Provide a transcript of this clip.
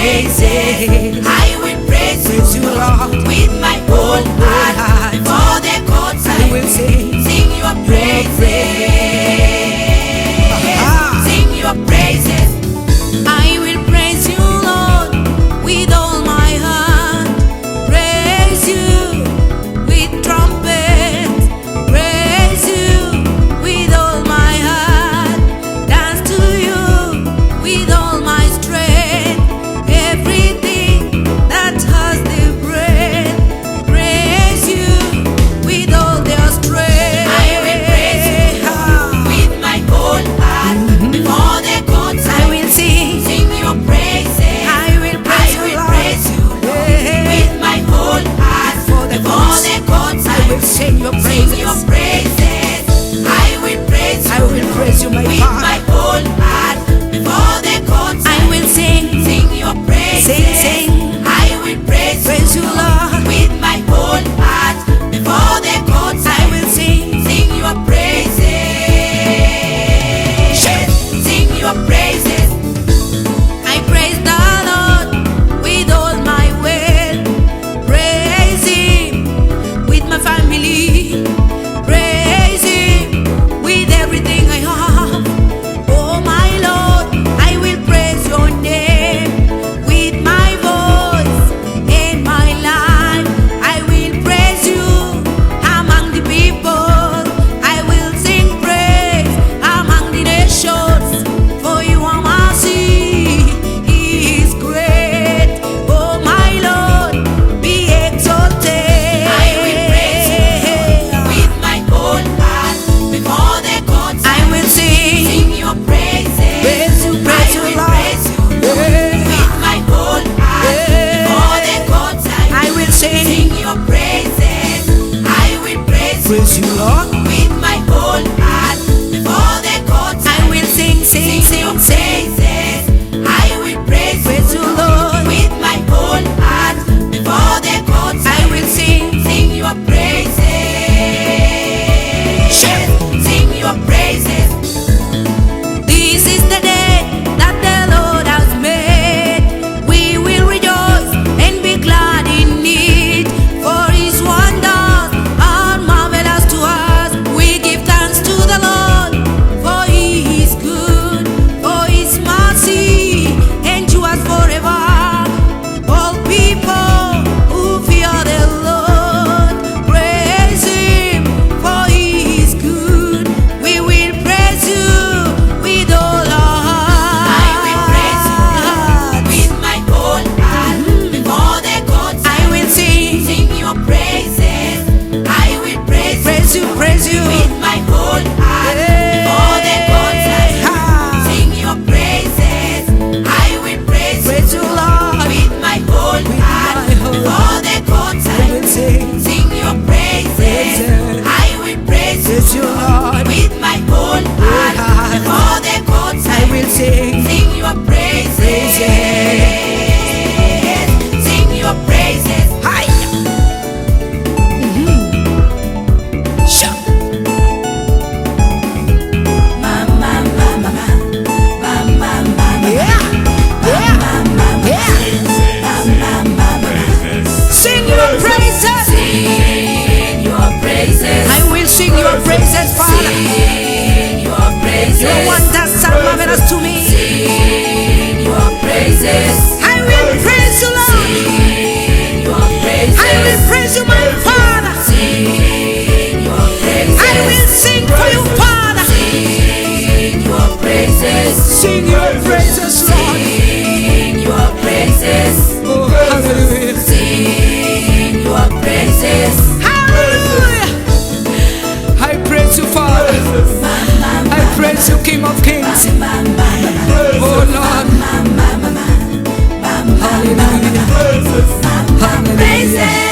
praises. I will praise you, Lord, with my whole heart. Before the courts I will sing your praises. Sing your praises. I will praise you, Lord, with all my heart. Praise you with trumpets. Praise you with all my heart. Dance to you with all my strength. Everything that has the breath. Praise you with all their strength. I will praise you with my whole heart. Before the courts I will sing your praises. I will praise you, Lord, with my whole heart. Before the courts I will sing your praises. I will praise you, with my whole heart. Before the courts I will sing your praises. I will praise you, Lord, with my whole heart. Before the courts I will sing your praises. Sing your praises. I praise the Lord with all my will. Praise Him with my family. Praise Him with everything I have. Oh my Lord, I will praise your name with my voice and my life. I will praise you among the people. I will sing praise among the nations. For you are mercy, He is great. Oh my Lord, be exalted. I will praise you with my whole heart. Before the courts I will sing your praises. Praise you, Lord, with my whole heart. Before the courts I will sing your praises. I will praise you, Lord, with my whole heart. Before the courts I will sing your praises. I will praise you, Lord, with my whole heart. Before the courts I will sing your praises. Sing your praises. This is the day that the Lord has made. We will rejoice and be glad in it. For His wonders are marvelous to us. We give thanks to the Lord, for He is good, for His mercy endures forever. All people who fear the Lord, praise Him, for He is good. We will praise you with all our heart. I will praise you with my whole heart. Before the courts I will sing your praises. I will praise you with my whole heart. Before the courts I will sing your praises. I will praise you, Lord, with my whole heart. Before the courts I will sing your praises. I will praise you, Lord, with my whole heart. Before the courts I will sing your praises. Sing your praises. Hi. Sing your praises. Sing your praises. I will sing your praises, Father. Sing your praises. Your wonders are marvelous to me. Sing your praises. I will praise you, Lord. Sing your praises. I will praise you, my Father. Sing your praises. I will sing for you, Father. Sing your praises. Sing your praises, Lord. Sing your praises. Oh, hallelujah. Sing your praises. Hallelujah. I praise you, Father. I praise you, King of Kings. Oh Lord. Hallelujah. Hallelujah.